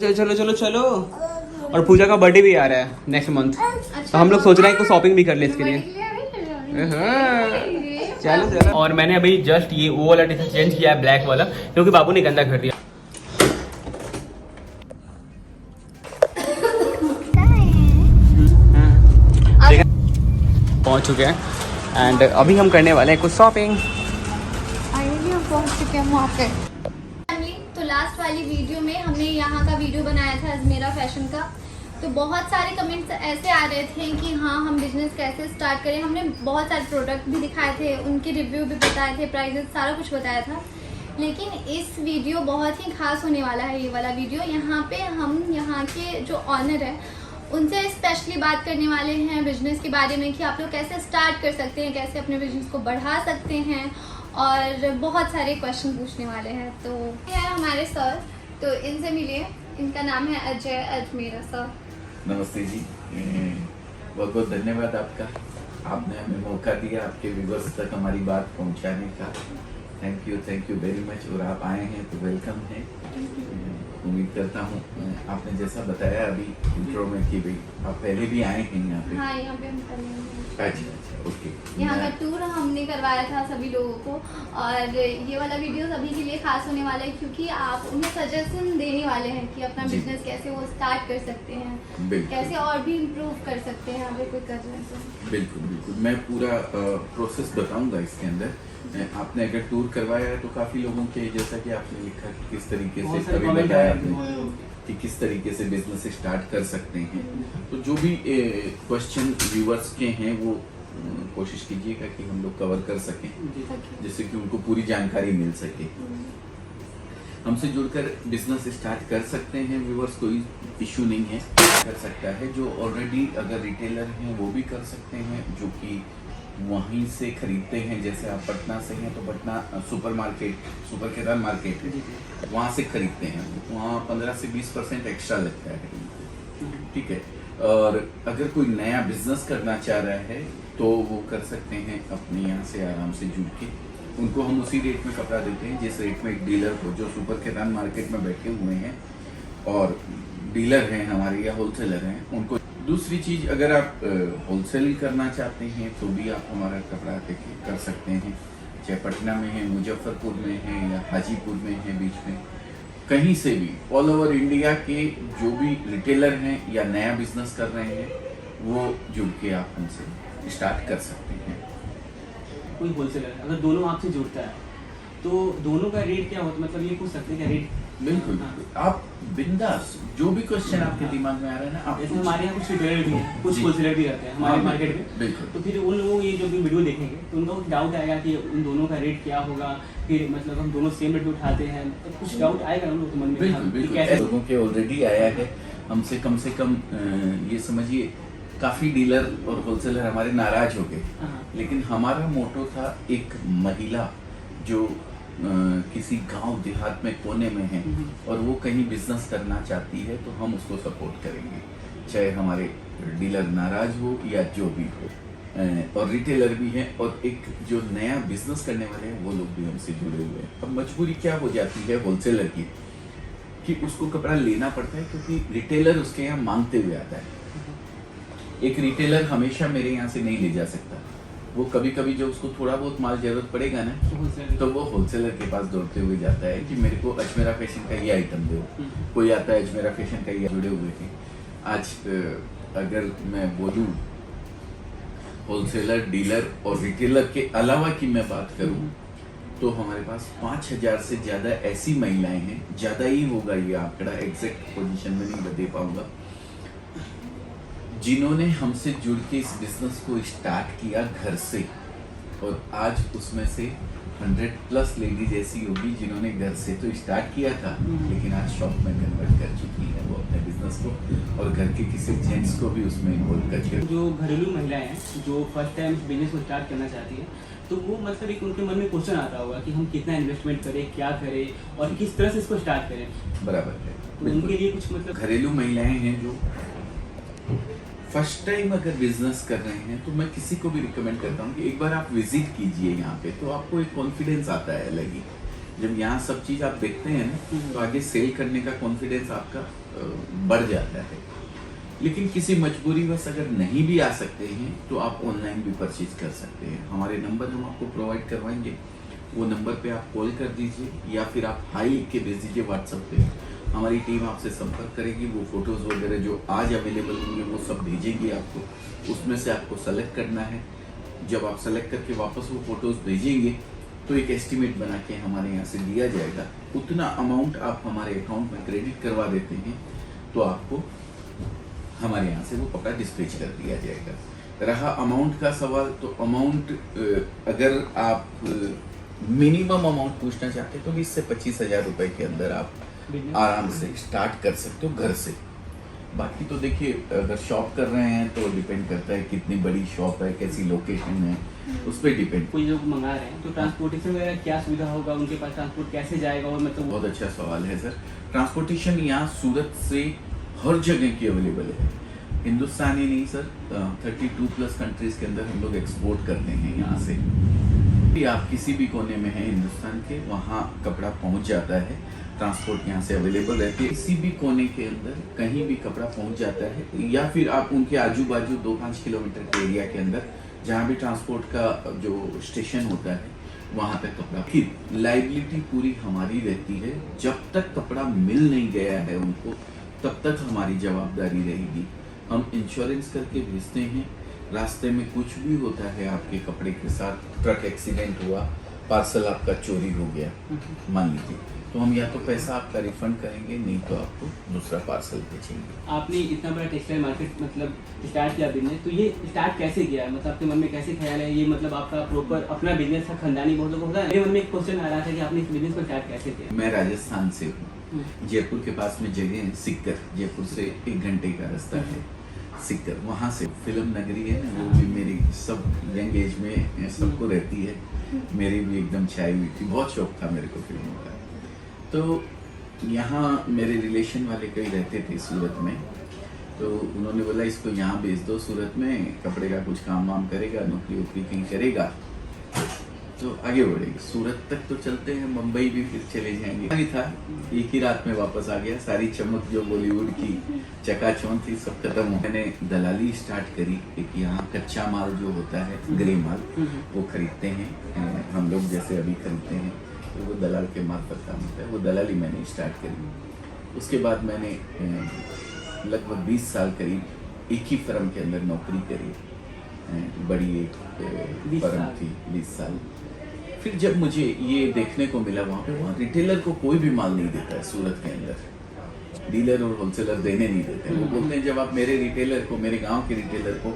चलो चलो चलो चलो। और पूजा का बर्थडे भी आ रहा है नेक्स्ट मंथ। तो हम लोग सोच रहे हैं कि शॉपिंग भी कर ले इसके लिए। चलो चलो। और मैंने अभी जस्ट ये वो वाला टी शर्ट चेंज किया है, ब्लैक वाला, क्योंकि बाबू ने गंदा कर दिया। पहुंच चुके हैं एंड अभी हम करने वाले हैं कुछ शॉपिंग। पहुंच चुके हैं वहाँ पे। तो लास्ट वाली वीडियो में हमने यहाँ का वीडियो बनाया था अजमेरा फैशन का। तो बहुत सारे कमेंट्स ऐसे आ रहे थे कि हाँ हम बिजनेस कैसे स्टार्ट करें। हमने बहुत सारे प्रोडक्ट भी दिखाए थे, उनके रिव्यू भी बताए थे, प्राइजेस सारा कुछ बताया था। लेकिन इस वीडियो बहुत ही खास होने वाला है। ये वाला वीडियो यहाँ पे हम यहाँ के जो ऑनर है उनसे स्पेशली बात करने वाले हैं बिजनेस के बारे में कि आप लोग कैसे स्टार्ट कर सकते हैं, कैसे अपने बिजनेस को बढ़ा सकते हैं, और बहुत सारे क्वेश्चन पूछने वाले हैं। तो ये है हमारे सर, तो इनसे मिलिए। इनका नाम है अजय अजमेरा सर। नमस्ते जी, बहुत बहुत धन्यवाद आपका। आपने हमें मौका दिया आपके व्यूअर्स तक हमारी बात पहुंचाने का। Thank you very much. और आप आए हैं तो वेलकम है। उम्मीद करता हूँ आपने जैसा बताया अभी इंट्रो में कि भाई आप पहले भी आए हैं यहाँ पे। हाँ, यहाँ पे हम पहले अच्छा ओके। यहाँ का टूर हमने करवाया था सभी लोगों को। और ये वाला वीडियो सभी के लिए खास होने वाला है क्योंकि आप उन्हें सजेशन देने वाले हैं कि अपना बिजनेस कैसे वो स्टार्ट कर सकते हैं, कैसे और भी इम्प्रूव कर सकते हैं अगर कोई कर रहे हैं तो। बिल्कुल मैं पूरा प्रोसेस बताऊंगा इसके अंदर। आपने अगर टूर करवाया है तो काफी लोगों के जैसा कि आपने लिखा कि किस तरीके से अभी बताया आपने कि किस तरीके से बिजनेस स्टार्ट कर सकते हैं। तो जो भी क्वेश्चन व्यूअर्स के हैं वो कोशिश कीजिएगा कि हम लोग कवर कर सकें जिससे कि उनको पूरी जानकारी मिल सके। हमसे जुड़कर बिजनेस स्टार्ट कर सकते हैं व्यूअर्स, कोई इशू नहीं है, कर सकता है। जो ऑलरेडी अगर रिटेलर हैं वो भी कर सकते हैं, जो कि वहीं से खरीदते हैं। जैसे आप पटना से हैं तो पटना सुपर केदार मार्केट वहाँ से खरीदते हैं, वहाँ 15 से 20% एक्स्ट्रा लगता है, ठीक है। और अगर कोई नया बिजनेस करना चाह रहा है तो वो कर सकते हैं अपने यहाँ से आराम से जुड़ के। उनको हम उसी रेट में कपड़ा देते हैं जिस रेट में एक डीलर को, जो सुपर केदार मार्केट में बैठे हुए हैं और डीलर हैं हमारे या होलसेलर हैं, उनको। दूसरी चीज, अगर आप होलसेल करना चाहते हैं तो भी आप हमारा कपड़ा कर सकते हैं, चाहे पटना में है, मुजफ्फरपुर में है या हाजीपुर में है, बीच में कहीं से भी ऑल ओवर इंडिया के जो भी रिटेलर हैं या नया बिजनेस कर रहे हैं वो जुड़ के आप हमसे स्टार्ट कर सकते हैं। कोई होलसेलर अगर दोनों आपसे जुड़ता है तो दोनों का रेट क्या होता है, मतलब ये पूछ सकते हैं क्या रेट? बिल्कुल आप बिंदास, जो भी क्वेश्चन आपके दिमाग में आ रहा है ना आप। जैसे हमारे यहाँ कुछ रिटेलर भी हैं, कुछ होलसेलर भी रहते हैं हमारे मार्केट में। बिल्कुल। तो फिर उन लोगों ये जो भी वीडियो देखेंगे तो उनको डाउट आएगा कि उन दोनों का रेट क्या होगा, फिर मतलब हम दोनों सेम रेट उठाते हैं, तो कुछ डाउट आएगा उन लोगों के मन में। बिल्कुल ऐसे लोगों के ऑलरेडी आया है। हमसे कम से कम ये समझिए काफी डीलर और होलसेलर हमारे नाराज हो गए, लेकिन हमारा मोटो था एक महिला जो किसी गांव देहात में कोने में है और वो कहीं बिजनेस करना चाहती है तो हम उसको सपोर्ट करेंगे, चाहे हमारे डीलर नाराज हो या जो भी हो। और रिटेलर भी हैं और एक जो नया बिजनेस करने वाले हैं वो लोग भी हमसे जुड़े हुए हैं। अब मजबूरी क्या हो जाती है होलसेलर की कि उसको कपड़ा लेना पड़ता है क्योंकि रिटेलर उसके यहाँ मांगते हुए आता है। एक रिटेलर हमेशा मेरे यहाँ से नहीं ले जा सकता, वो कभी कभी जब उसको थोड़ा बहुत माल जरूरत पड़ेगा ना तो वो होलसेलर के पास दौड़ते हुए जाता है कि मेरे को अजमेरा फैशन का ये आइटम दो। कोई आता है अजमेरा फैशन का ये जुड़े हुए हैं। आज अगर मैं बोलूँ होलसेलर, डीलर और रिटेलर के अलावा की मैं बात करूँ तो हमारे पास 5000 से ज्यादा ऐसी महिलाएं हैं, ज्यादा ही होगा ये आंकड़ा, एग्जैक्ट पोजीशन में नहीं बता पाऊंगा, जिन्होंने हमसे जुड़ के इस बिजनेस को स्टार्ट किया घर से। और आज उसमें से 100+ लेडीज ऐसी होगी जिन्होंने घर से तो स्टार्ट किया था लेकिन आज शॉप में कन्वर्ट कर चुकी है वो अपने बिजनेस को, और घर के किसी जेंट्स को भी उसमें इन्वॉल्व करके। जो घरेलू महिलाएं हैं जो फर्स्ट टाइम बिजनेस को स्टार्ट करना चाहती है तो वो मतलब एक उनके मन में क्वेश्चन आता होगा कि हम कितना इन्वेस्टमेंट करें, क्या करें और किस तरह से इसको स्टार्ट करें। बराबर है। तो उनके लिए कुछ मतलब घरेलू महिलाएं हैं जो फर्स्ट टाइम अगर बिजनेस कर रहे हैं तो मैं किसी को भी रिकमेंड करता हूँ कि एक बार आप विजिट कीजिए यहाँ पे, तो आपको एक कॉन्फिडेंस आता है अलग ही। जब यहाँ सब चीज आप देखते हैं ना तो आगे सेल करने का कॉन्फिडेंस आपका बढ़ जाता है। लेकिन किसी मजबूरीवश अगर नहीं भी आ सकते हैं तो आप ऑनलाइन भी परचेज कर सकते हैं। हमारे नंबर हम आपको प्रोवाइड करवाएंगे, वो नंबर पे आप कॉल कर दीजिए या फिर आप हाई लिख के भेज दीजिए व्हाट्सएप पे। हमारी टीम आपसे संपर्क करेगी, वो फोटोज़ वगैरह जो आज अवेलेबल होंगे वो सब भेजेंगी आपको। उसमें से आपको सेलेक्ट करना है। जब आप सेलेक्ट करके वापस वो फोटोज़ भेजेंगे तो एक एस्टिमेट बना के हमारे यहाँ से दिया जाएगा। उतना अमाउंट आप हमारे अकाउंट में क्रेडिट करवा देते हैं तो आपको हमारे यहाँ से वो कपड़ा डिस्पैच कर दिया जाएगा। रहा अमाउंट का सवाल, तो अमाउंट अगर आप मिनिमम अमाउंट पूछना चाहते हैं तो 20 से 25,000 रुपए के अंदर आप आराम से स्टार्ट कर सकते हो घर से। बाकी तो देखिए, अगर शॉप कर रहे हैं तो डिपेंड करता है कितनी बड़ी शॉप है, कैसी लोकेशन है, उस पर डिपेंड। कोई लोग मंगा रहे हैं तो ट्रांसपोर्टेशन वगैरह क्या सुविधा होगा, उनके पास ट्रांसपोर्ट कैसे जाएगा? और मतलब बहुत अच्छा सवाल है सर। ट्रांसपोर्टेशन यहाँ सूरत से हर जगह की अवेलेबल है। हिंदुस्तान ही नहीं सर, 32+ कंट्रीज के अंदर हम लोग एक्सपोर्ट करते हैं यहाँ से। भी आप किसी भी कोने में हैं हिंदुस्तान के, वहाँ कपड़ा पहुँच जाता है। ट्रांसपोर्ट यहाँ से अवेलेबल रहती है। किसी भी कोने के अंदर कहीं भी कपड़ा पहुँच जाता है, या फिर आप उनके आजू बाजू 2-5 किलोमीटर के एरिया के अंदर जहाँ भी ट्रांसपोर्ट का जो स्टेशन होता है वहाँ तक कपड़ा की लाइबिलिटी पूरी हमारी रहती है। जब तक कपड़ा मिल नहीं गया है उनको, तब तक हमारी जवाबदारी रहेगी। हम इंश्योरेंस करके भेजते हैं। रास्ते में कुछ भी होता है आपके कपड़े के साथ, ट्रक एक्सीडेंट हुआ, पार्सल आपका चोरी हो गया मान लीजिए, तो हम या तो पैसा आपका रिफंड करेंगे, नहीं तो आपको दूसरा पार्सल भेजेंगे। आपने इतना बड़ा टेक्सटाइल मार्केट मतलब स्टार्ट किया बिजनेस, तो ये स्टार्ट कैसे किया है? मतलब आपके मन में कैसे ख्याल है? ये मतलब आपका प्रॉपर अपना बिजनेस था, खानदानी बहुत लोग होता है। मेरे मन में एक क्वेश्चन आ रहा था कि आपने इस बिजनेस को स्टार्ट कैसे किया? मैं राजस्थान से हूँ। जयपुर के पास में जगह है सिक्कर, जयपुर से 1 घंटे का रास्ता है सिक्कर। वहाँ से फिल्म नगरी है ना, वो भी मेरी सब यंग एज में सबको रहती है, मेरी भी एकदम छाई हुई थी। बहुत शौक था मेरे को फिल्मों का। तो यहाँ मेरे रिलेशन वाले कई रहते थे सूरत में, तो उन्होंने बोला इसको यहाँ भेज दो सूरत में, कपड़े का कुछ काम वाम करेगा, नौकरी वोकरी कहीं करेगा तो आगे बढ़ेगी। सूरत तक तो चलते हैं, मुंबई भी फिर चले जाएंगे। नहीं था, एक ही रात में वापस आ गया। सारी चमक जो बॉलीवुड की चकाचौंध थी सब खत्म हो। मैंने दलाली स्टार्ट करी। एक यहाँ कच्चा माल जो होता है, ग्रे माल, वो खरीदते हैं हम लोग, जैसे अभी खरीदते हैं, तो वो दलाल के मार्फत काम होता है। वो दलाली मैंने स्टार्ट करी। उसके बाद मैंने लगभग 20 साल करीब एक ही फर्म के अंदर नौकरी करी। बड़ी एक फर्म थी, 20 साल। फिर जब मुझे ये देखने को मिला वहाँ रिटेलर को कोई भी माल नहीं देता है सूरत के अंदर, डीलर और होलसेलर देने नहीं देते। वो बोलते हैं जब आप मेरे रिटेलर को, मेरे गांव के रिटेलर को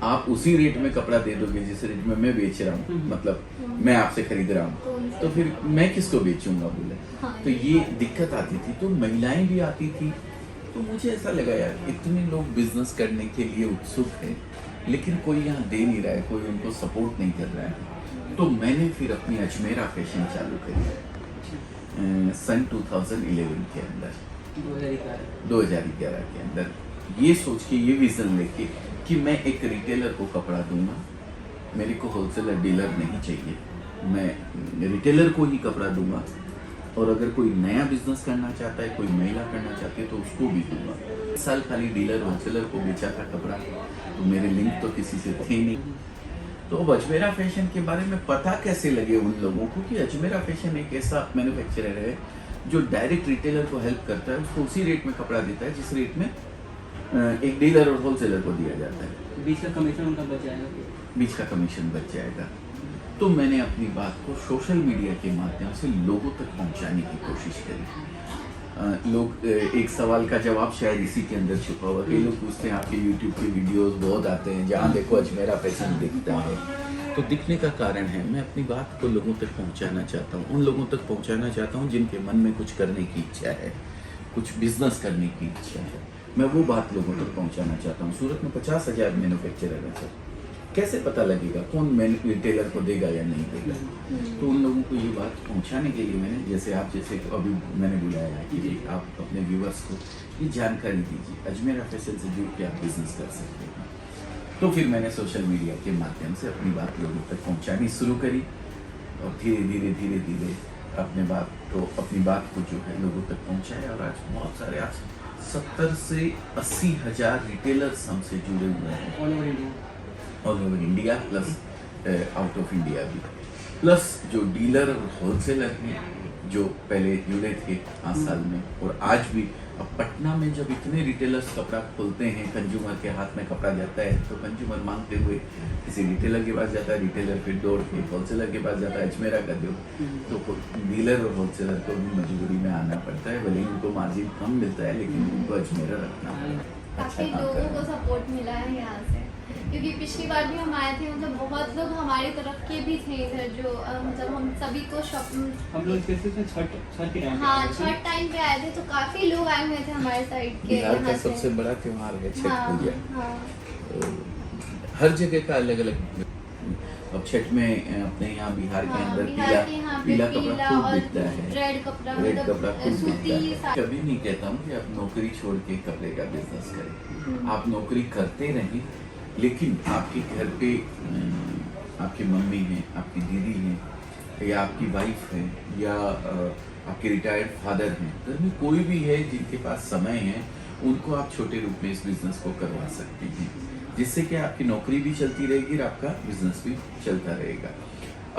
आप उसी रेट में कपड़ा दे दोगे जिस रेट में मैं बेच रहा हूँ, मतलब मैं आपसे खरीद रहा हूँ, तो फिर मैं किसको बेचूंगा बोले। तो ये दिक्कत आती थी। तो महिलाएं भी आती थी, तो मुझे ऐसा लगा यार इतने लोग बिजनेस करने के लिए उत्सुक है, लेकिन कोई यहाँ दे नहीं रहा है, कोई उनको सपोर्ट नहीं कर रहा है। तो मैंने फिर अपनी अजमेरा फैशन चालू करी सन 2011 के अंदर, 2011 के अंदर, ये सोच के, ये विजन लेके कि मैं एक रिटेलर को कपड़ा दूंगा, मेरे को होलसेलर डीलर नहीं चाहिए, मैं रिटेलर को ही कपड़ा दूंगा। और अगर कोई नया बिजनेस करना चाहता है, कोई महिला करना चाहती है, तो उसको भी दूंगा। इस साल खाली डीलर होलसेलर को बेचा था कपड़ा, तो मेरे लिंक तो किसी से थे नहीं। तो अब अजमेरा फैशन के बारे में पता कैसे लगे उन लोगों को कि अजमेरा फैशन एक ऐसा मैन्युफैक्चरर है जो डायरेक्ट रिटेलर को हेल्प करता है, उसको उसी रेट में कपड़ा देता है जिस रेट में एक डीलर और होलसेलर को दिया जाता है। बीच का कमीशन उनका बच जाएगा, बीच का कमीशन बच जाएगा। तो मैंने अपनी बात को सोशल मीडिया के माध्यम से लोगों तक पहुंचाने की कोशिश करी। लोग, एक सवाल का जवाब शायद इसी के अंदर छुपा हुआ। कई लोग पूछते हैं आपके यूट्यूब के वीडियोस बहुत आते हैं, जहाँ देखो अजमेरा फैशन दिखता है। तो दिखने का कारण है मैं अपनी बात को लोगों तक पहुंचाना चाहता हूं, उन लोगों तक पहुंचाना चाहता हूं जिनके मन में कुछ करने की इच्छा है, कुछ बिजनेस करने की इच्छा है। मैं वो बात लोगों तक पहुंचाना चाहता हूं। सूरत में 50,000 मैन्युफैक्चरर है सर, कैसे पता लगेगा कौन रिटेलर को देगा या नहीं देगा? तो उन लोगों को ये बात पहुंचाने के लिए मैंने, जैसे आप जैसे अभी मैंने बुलाया है कि आप अपने व्यूवर्स को ये जानकारी दीजिए, अजमेरा फैशन से जुड़ के आप बिजनेस कर सकते हैं। तो फिर मैंने सोशल मीडिया के माध्यम से अपनी बात लोगों तक पहुंचानी शुरू करी, और धीरे धीरे अपनी बात को जो है लोगों तक पहुंचाया। और आज बहुत सारे, आज 70 से 80 हजार रिटेलर्स हमसे जुड़े हुए हैं all over India. All over India plus out of India भी, प्लस जो डीलर और होलसेलर हैं जो पहले जुड़े थे 5 साल में, और आज भी। अब पटना में जब इतने रिटेलर्स कपड़ा खोलते हैं, कंज्यूमर के हाथ में कपड़ा जाता है तो कंज्यूमर मांगते हुए किसी रिटेलर के पास जाता है, रिटेलर फिर दौड़ के होलसेलर के पास जाता है, अजमेरा कर दो, तो डीलर और होलसेलर को भी मजबूरी में आना पड़ता है। भले ही उनको मार्जिन कम मिलता है लेकिन उनको अजमेरा रखना है। काफी लोगों को सपोर्ट मिला है यहाँ से, क्योंकि पिछली बार भी हम आए थे, मतलब बहुत लोग हमारी तरफ के भी थे इधर, जो मतलब हम सभी को हम लोग स्पेशली छठ के टाइम पे हाँ आए थे। छठ टाइम पे आए थे, तो काफी लोग आए हुए थे हमारे साइड के बिहार का यहाँ से। सबसे बड़ा त्योहार है छठ हाँ, पूजा। हाँ। तो हर जगह का अलग अलग। अब छठ में अपने यहाँ बिहार के हाँ, अंदर बिहार के यहाँ पे पीला कपड़ा खूब और बिकता है, रेड कपड़ा, रेड मतलब कपड़ा खूब सूती बिकता है। कभी नहीं कहता हूँ कि आप नौकरी छोड़ के कपड़े का बिजनेस करें, आप नौकरी करते रहें, लेकिन आपके घर पे आपकी मम्मी है, आपकी दीदी है, या आपकी वाइफ है, या आपके रिटायर्ड फादर हैं, घर में कोई भी है जिनके पास समय है, उनको आप छोटे रूप में इस बिजनेस को करवा सकते हैं, जिससे कि आपकी नौकरी भी चलती रहेगी और आपका बिजनेस भी चलता रहेगा।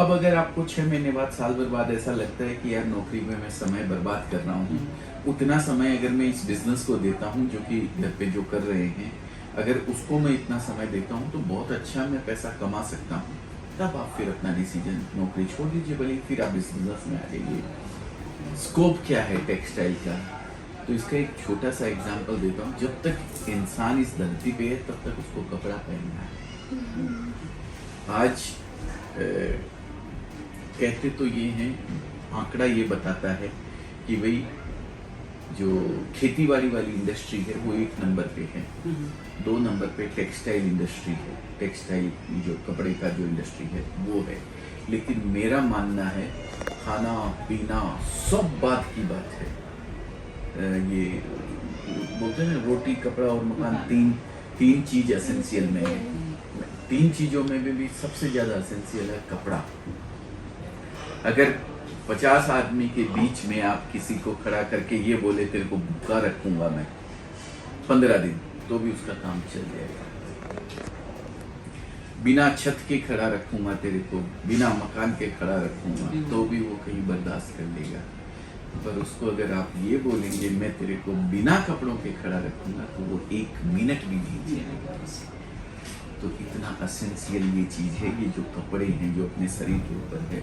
अब अगर आपको 6 महीने बाद, साल भर बाद ऐसा लगता है कि यार नौकरी में मैं समय बर्बाद कर रहा हूँ, उतना समय अगर मैं इस बिजनेस को देता हूँ जो कि घर पे जो कर रहे हैं, अगर उसको मैं इतना समय देता हूँ तो बहुत अच्छा मैं पैसा कमा सकता हूँ, तब आप फिर अपना डिसीजन नौकरी छोड़ दीजिए, भले फिर आप इस बिजनेस में आ जाइए। स्कोप क्या है टेक्सटाइल का, तो इसका एक छोटा सा एग्जांपल देता हूँ। जब तक इंसान इस धरती पे है तब तक उसको कपड़ा पहनना है। आज कहते तो ये हैं, आंकड़ा ये बताता है कि भाई जो खेती बाड़ी वाली इंडस्ट्री है वो 1 नंबर पे है, 2 नंबर पे टेक्सटाइल इंडस्ट्री है, टेक्सटाइल जो कपड़े का जो इंडस्ट्री है वो है। लेकिन मेरा मानना है खाना पीना सब बात की बात है। ये बोलते हैं ना, रोटी कपड़ा और मकान, तीन चीज एसेंशियल में है। 3 चीजों में भी सबसे ज्यादा एसेंशियल है कपड़ा। अगर 50 आदमी के बीच में आप किसी को खड़ा करके ये बोले तेरे को भूखा रखूंगा मैं 15 दिन, तो भी उसका काम चल जाएगा। बिना छत के खड़ा रखूंगा तेरे को, बिना मकान के खड़ा रखूंगा, तो भी वो कहीं बर्दाश्त कर लेगा। पर उसको अगर आप ये बोलेंगे मैं तेरे को बिना कपड़ों के खड़ा रखूंगा, तो वो 1 मिनट भी नहीं जिएगा। तो इतना एसेंशियल ये चीज है, ये जो कपड़े हैं जो अपने शरीर के ऊपर है।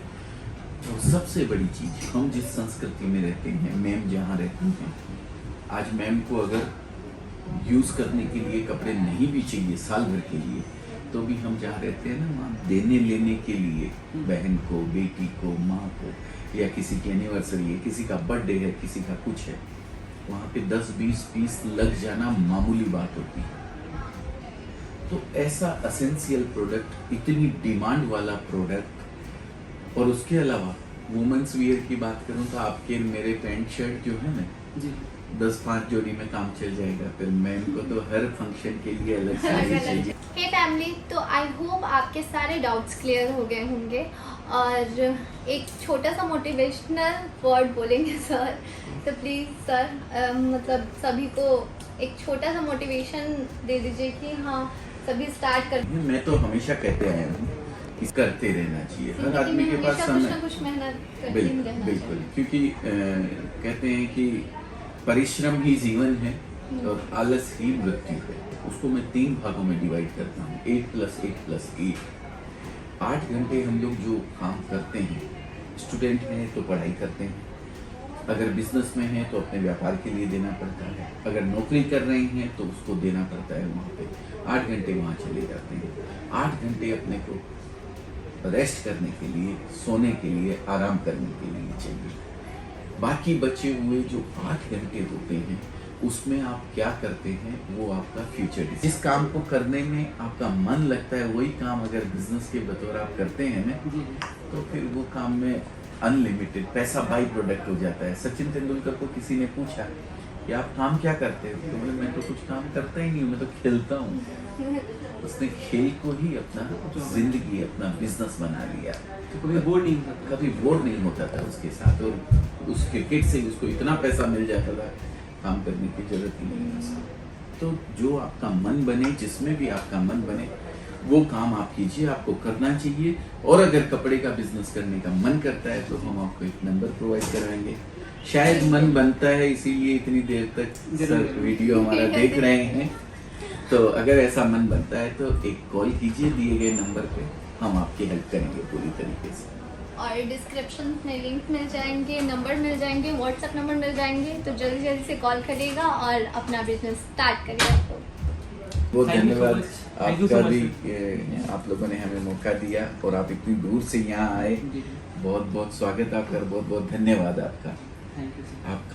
और सबसे बड़ी चीज, हम जिस संस्कृति में रहते हैं, मैम जहाँ रहती हैं, आज मैम को अगर यूज करने के लिए कपड़े नहीं भी चाहिए साल भर के लिए, तो भी हम जहाँ रहते हैं ना, वहाँ देने लेने के लिए बहन को, बेटी को, माँ को, या किसी की एनिवर्सरी है, किसी का बर्थडे है, किसी का कुछ है, वहाँ पे 10-20 पीस लग जाना मामूली बात होती है। तो ऐसा एसेंशियल प्रोडक्ट, इतनी डिमांड वाला प्रोडक्ट। और उसके अलावा वुमेन्स वियर की बात करूं तो आपके मेरे पैंट शर्ट जो है ना, 10-5 जोड़ी में काम चल जाएगा। फिर मैम को तो हर फंक्शन के लिए अलग साड़ी चाहिए। हे फैमिली, तो आई होप आपके सारे डाउट्स क्लियर हो गए होंगे, और एक छोटा सा मोटिवेशनल वर्ड बोलेंगे सर, तो प्लीज़ सर मतलब सभी को एक छोटा सा मोटिवेशन दे दीजिए कि हाँ सभी स्टार्ट कर। मैं तो हमेशा कहते आया हूँ कि करते रहना चाहिए, हर आदमी के पास समय, कुछ मेहनत करते ही बिल्कुल रहना बिल्कुल, चाहिए। क्योंकि कहते हैं कि परिश्रम ही जीवन है और आलस ही मृत्यु है। उसको मैं 3 भागों में डिवाइड करता हूँ, 8+8+8। 8 घंटे हम लोग जो काम करते हैं, स्टूडेंट हैं तो पढ़ाई करते हैं, अगर बिजनेस में है तो अपने व्यापार के लिए देना पड़ता है, अगर नौकरी कर रहे हैं तो उसको देना पड़ता है वहाँ पे। 8 घंटे वहाँ चले जाते हैं। 8 घंटे अपने को रेस्ट करने के लिए, सोने के लिए, आराम करने के लिए चाहिए। बाकी बचे हुए जो 8 घंटे होते हैं उसमें आप क्या करते हैं वो आपका फ्यूचर है। जिस काम को करने में आपका मन लगता है वही काम अगर बिजनेस के बतौर आप करते हैं ना, तो फिर वो काम में अनलिमिटेड पैसा बाई प्रोडक्ट हो जाता है। सचिन तेंदुलकर को किसी ने पूछा कि आप काम क्या करते हो, तो बोले मैं तो कुछ काम करता ही नहीं हूँ, मैं तो खेलता हूँ। उसने खेल को ही अपना जिंदगी, अपना बिजनेस बना लिया। तो कभी बोर नहीं होता, कभी बोर नहीं होता था उसके साथ, और उस क्रिकेट से उसको इतना पैसा मिल जाता था काम करने की जरूरत ही नहीं है। तो जो आपका मन बने, जिसमें भी आपका मन बने वो काम आप कीजिए, आपको करना चाहिए। और अगर कपड़े का बिजनेस करने का मन करता है तो हम आपको एक नंबर प्रोवाइड कराएंगे। शायद मन बनता है इसीलिए इतनी देर तक सर वीडियो हमारा देख रहे हैं। तो अगर ऐसा मन बनता है तो एक कॉल कीजिए दिए गए नंबर पे, हम आपकी हेल्प करेंगे पूरी तरीके से। और डिस्क्रिप्शन में लिंक मिल जाएंगे, नंबर मिल जाएंगे, व्हाट्सएप नंबर मिल जाएंगे। तो जल्दी जल्दी से कॉल करिएगा और अपना बिजनेस स्टार्ट करिएगा। बहुत Thank you so धन्यवाद much. Thank you so आपका much, भी, आप लोगों ने हमें मौका दिया और आप इतनी दूर से यहाँ आए। जी, बहुत बहुत स्वागत आपका, बहुत बहुत धन्यवाद आपका। Thank you sir. आप